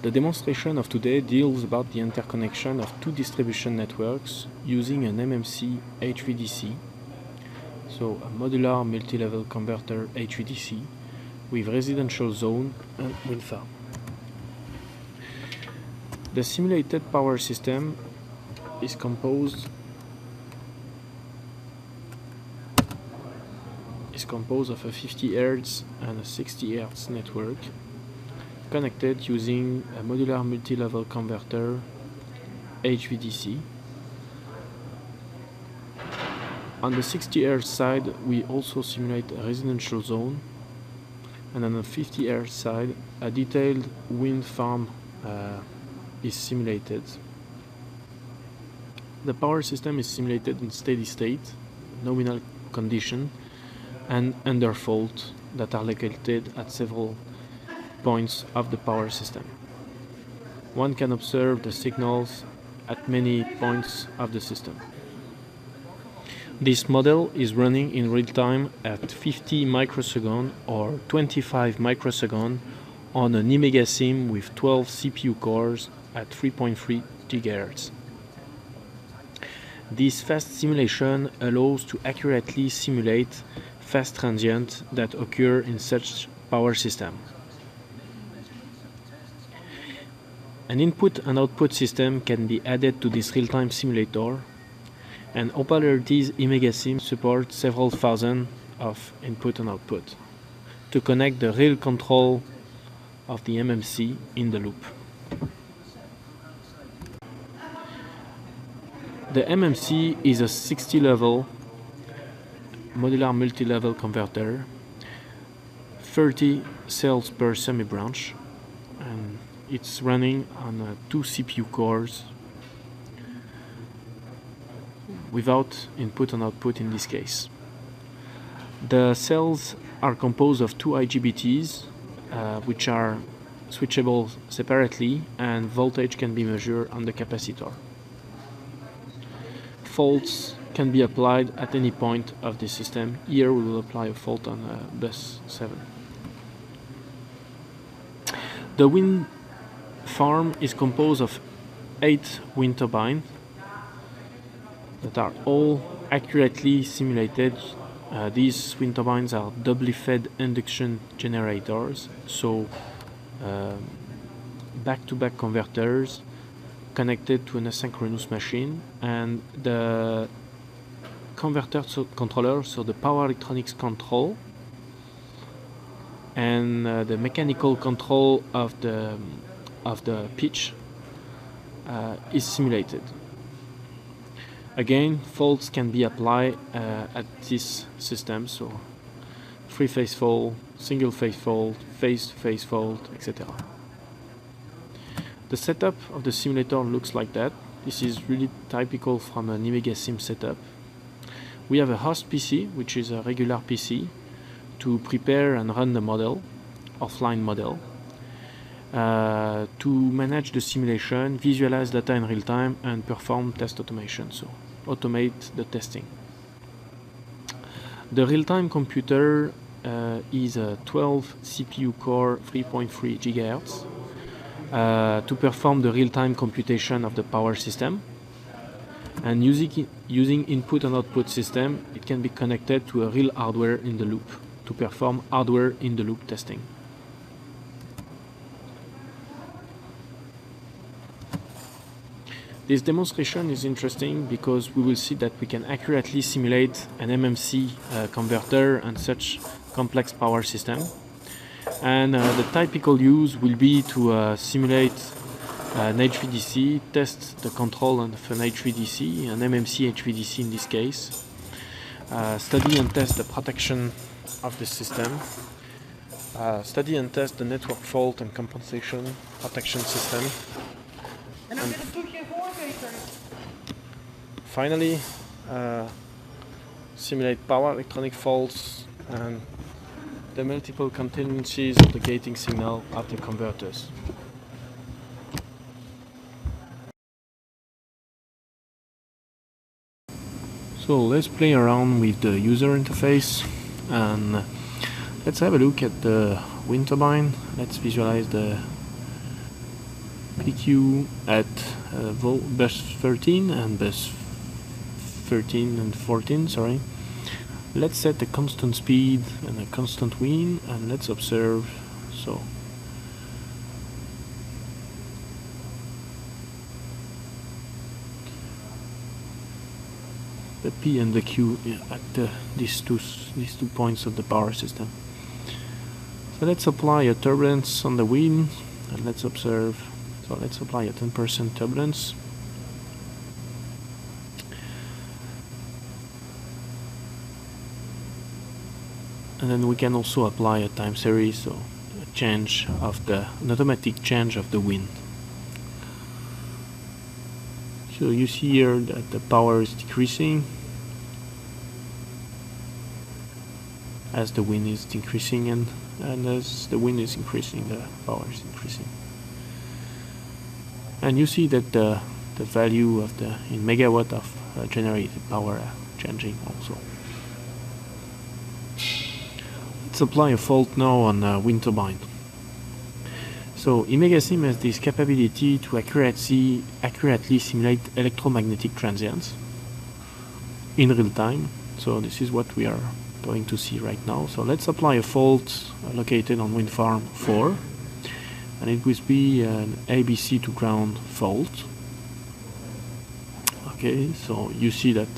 The demonstration of today deals about the interconnection of two distribution networks using an MMC HVDC, so a modular multi-level converter HVDC with residential zone and wind farm. The simulated power system is composed of a 50 Hz and a 60 Hz network connected using a modular multi-level converter HVDC. On the 60 Hz side, we also simulate a residential zone, and on the 50 Hz side, a detailed wind farm is simulated. The power system is simulated in steady state, nominal condition, and under fault that are located at several points of the power system. One can observe the signals at many points of the system. This model is running in real time at 50 microseconds or 25 microseconds on an Imega Sim with 12 CPU cores at 3.3 GHz. This fast simulation allows to accurately simulate fast transients that occur in such power system. An input and output system can be added to this real-time simulator, and Opolarity's Imega Sim supports several thousand of input and output to connect the real control of the MMC in the loop. The MMC is a 60-level modular multi-level converter, 30 cells per semi-branch, and it's running on 2 CPU cores without input and output in this case. The cells are composed of 2 IGBTs which are switchable separately, and voltage can be measured on the capacitor. Faults can be applied at any point of the system. Here we will apply a fault on bus 7. The wind farm is composed of 8 wind turbines that are all accurately simulated. These wind turbines are doubly fed induction generators, so back-to-back converters connected to an asynchronous machine, and the converter controller, so the power electronics control and the mechanical control of the pitch is simulated. Again, faults can be applied at this system, so 3-phase fault, single-phase fault, phase-to-phase fault, etc. The setup of the simulator looks like that. This is really typical from an Imega Sim setup. We have a host PC, which is a regular PC, to prepare and run the model, offline model, to manage the simulation, visualize data in real time, and perform test automation, so automate the testing. The real-time computer is a 12 CPU core 3.3 GHz to perform the real-time computation of the power system. And using input and output system, it can be connected to a real hardware in the loop to perform hardware in the loop testing. This demonstration is interesting because we will see that we can accurately simulate an MMC converter and such complex power system. And the typical use will be to simulate an HVDC, test the control of an HVDC, an MMC HVDC in this case, study and test the protection of the system, study and test the network fault and compensation protection system, and finally simulate power electronic faults and the multiple contingencies of the gating signal of the converters. So let's play around with the user interface and let's have a look at the wind turbine. Let's visualize the PQ at bus 13 and bus 13 and 14, sorry. Let's set a constant speed and a constant win, and let's observe. So the P and the Q at these two points of the power system. So let's apply a turbulence on the win, and let's observe. So let's apply a 10% turbulence. And then we can also apply a time series, so an automatic change of the wind. So you see here that the power is decreasing as the wind is decreasing, and as the wind is increasing, the power is increasing. And you see that the value of in megawatt of generated power changing also. Let's apply a fault now on a wind turbine. So ImegaSim has this capability to accurately simulate electromagnetic transients in real time. So this is what we are going to see right now. So let's apply a fault located on wind farm 4, and it will be an ABC to ground fault. Okay, so you see that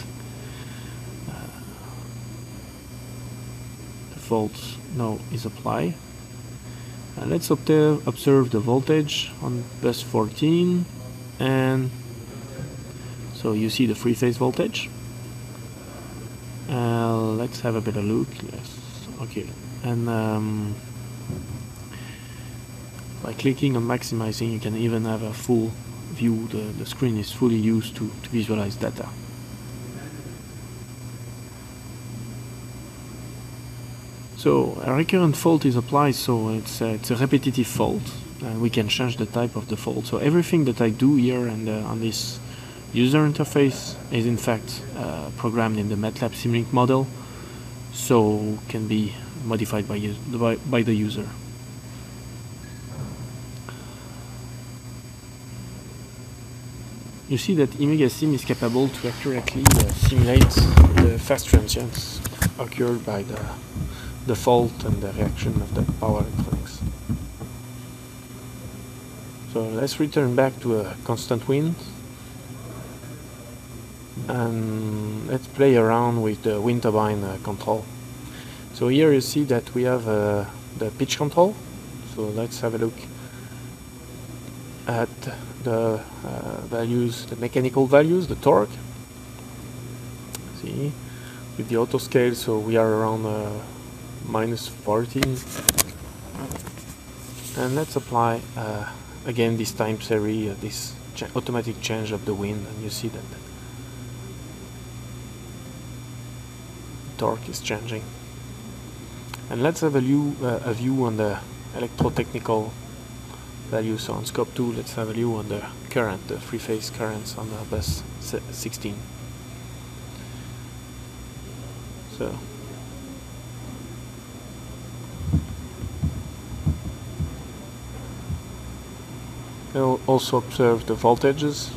the fault now is applied. And let's observe the voltage on bus 14, and so you see the free phase voltage. Let's have a better look. Yes, okay. And by clicking on maximizing, you can even have a full view. The screen is fully used to visualize data. So a recurrent fault is applied, so it's a repetitive fault, and we can change the type of the fault. So everything that I do here and on this user interface is in fact programmed in the MATLAB Simulink model, so can be modified by the user. You see that ImegaSim is capable to accurately simulate the fast transients occurred by the fault and the reaction of the power electronics. So let's return back to a constant wind, and let's play around with the wind turbine control. So here you see that we have the pitch control. So let's have a look at the values, the mechanical values, the torque. See, with the auto scale, so we are around -14, and let's apply again this time series, this automatic change of the wind, and you see that the torque is changing. And let's have a view on the electrotechnical values. So on scope 2, let's have a view on the current, the free phase currents on the bus 16. So we'll also observe the voltages,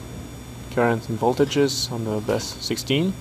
current and voltages on the bus 16.